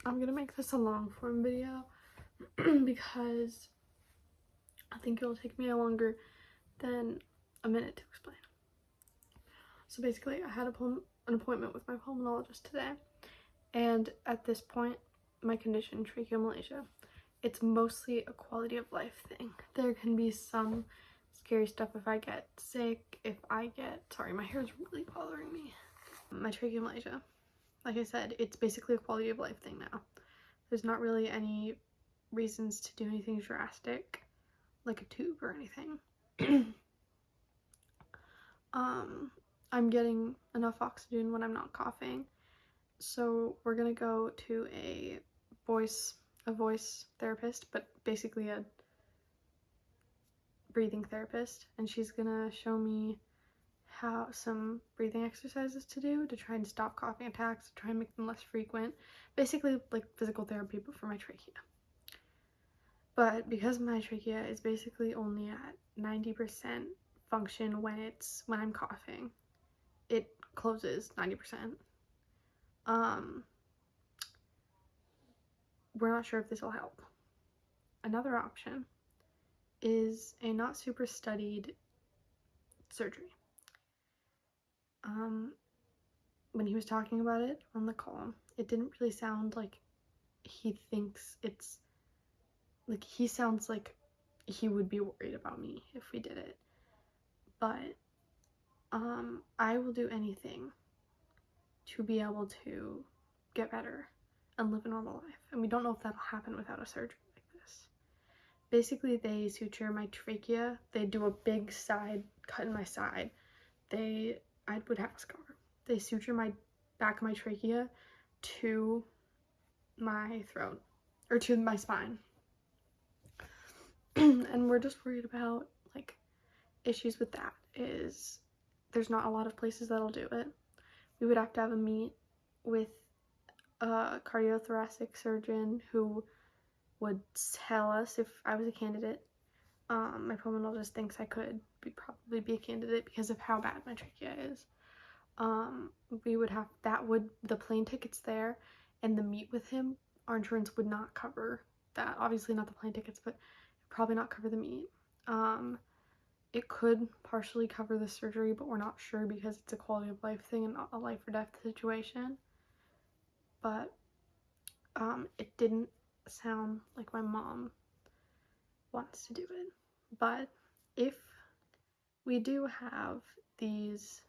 I'm gonna make this a long form video because I think it'll take me longer than a minute to explain. So basically, I had an appointment with my pulmonologist today, and at this point, my condition, tracheomalacia, it's mostly a quality of life thing. There can be some scary stuff if I get sick, sorry, my hair is really bothering me. My tracheomalacia, like I said, it's basically a quality of life thing now. There's not really any reasons to do anything drastic, like a tube or anything. I'm getting enough oxygen when I'm not coughing, so we're gonna go to a voice therapist, but basically a breathing therapist, and she's gonna show me how some breathing exercises to do to try and stop coughing attacks, to try and make them less frequent, basically like physical therapy but for my trachea. But because my trachea is basically only at 90% function when I'm coughing, it closes 90%. We're not sure if this will help. Another option is a not super studied surgery. When he was talking about it on the call, it didn't really sound like he thinks it's like, he sounds like he would be worried about me if we did it. But I will do anything to be able to get better and live a normal life. And we don't know if that'll happen without a surgery like this. Basically, they suture my trachea. They do a big side cut in my side. I would have a scar. They suture my back of my trachea to my throat, or to my spine. And we're just worried about, like, issues with that is there's not a lot of places that'll do it. We would have to have a meet with a cardiothoracic surgeon who would tell us if I was a candidate. My pulmonologist thinks I could probably be a candidate because of how bad my trachea is. We would have, the plane tickets there and the meet with him, our insurance would not cover that. Obviously not the plane tickets, but probably not cover the meet. It could partially cover the surgery, but we're not sure because it's a quality of life thing and not a life or death situation. But it didn't sound like my mom wants to do it. But if we do have these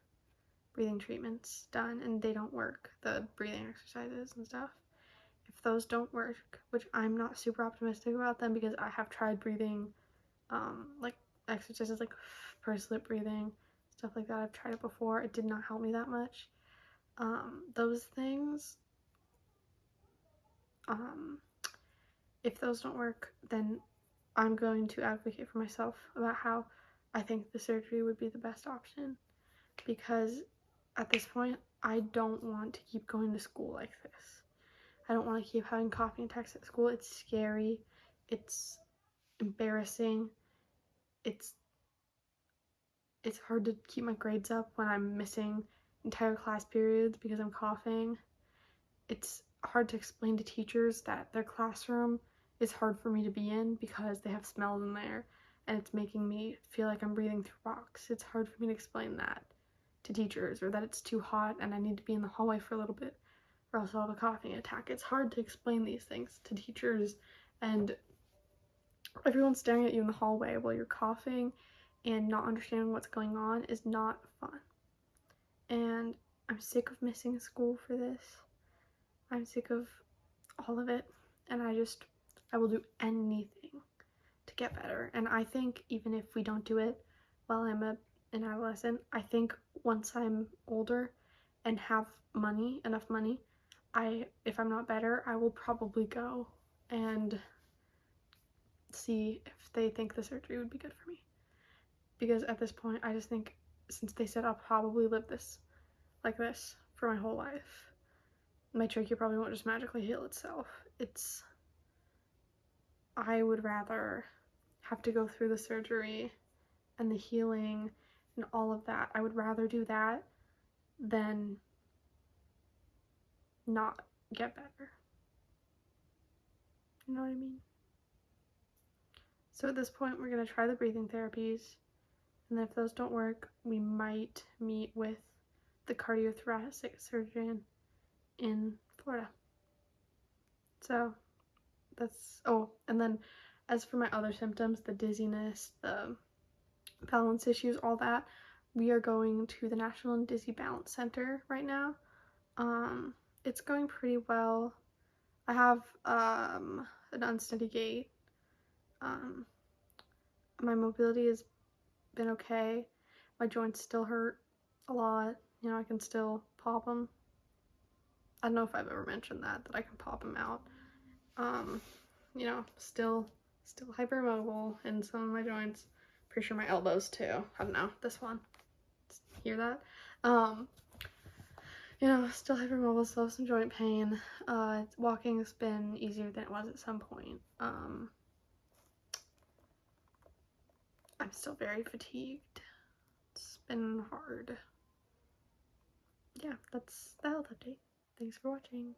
breathing treatments done and they don't work, the breathing exercises and stuff, if those don't work, which I'm not super optimistic about them because I have tried breathing, like exercises like pursed lip breathing, stuff like that. I've tried it before. It did not help me that much. Those things, if those don't work, then I'm going to advocate for myself about how I think the surgery would be the best option, because at this point, I don't want to keep going to school like this. I don't want to keep having coughing attacks at school. It's scary. It's embarrassing. It's hard to keep my grades up when I'm missing entire class periods because I'm coughing. It's hard to explain to teachers that their classroom is hard for me to be in because they have smells in there and it's making me feel like I'm breathing through rocks. It's hard for me to explain that to teachers, or that it's too hot and I need to be in the hallway for a little bit or else I'll have a coughing attack. It's hard to explain these things to teachers, and everyone staring at you in the hallway while you're coughing and not understanding what's going on is not fun. And I'm sick of missing school for this. I'm sick of all of it, and I will do anything to get better. And I think even if we don't do it while I'm an adolescent, I think once I'm older and have enough money, if I'm not better, I will probably go and see if they think the surgery would be good for me. Because at this point, I just think, since they said I'll probably live like this for my whole life, my trachea probably won't just magically heal itself. I would rather have to go through the surgery and the healing and all of that. I would rather do that than not get better. You know what I mean? So at this point, we're going to try the breathing therapies. And then if those don't work, we might meet with the cardiothoracic surgeon in Florida. So that's, oh, and then as for my other symptoms, the dizziness, the balance issues, all that, we are going to the National Dizzy Balance Center right now. It's going pretty well. I have an unsteady gait. My mobility has been okay. My joints still hurt a lot. You know, I can still pop them. I don't know if I've ever mentioned that I can pop them out. You know, still hypermobile in some of my joints. Pretty sure my elbows too. I don't know, this one. Hear that? You know, still hypermobile, still have some joint pain. Walking has been easier than it was at some point. I'm still very fatigued. It's been hard. Yeah, that's the health update. Thanks for watching.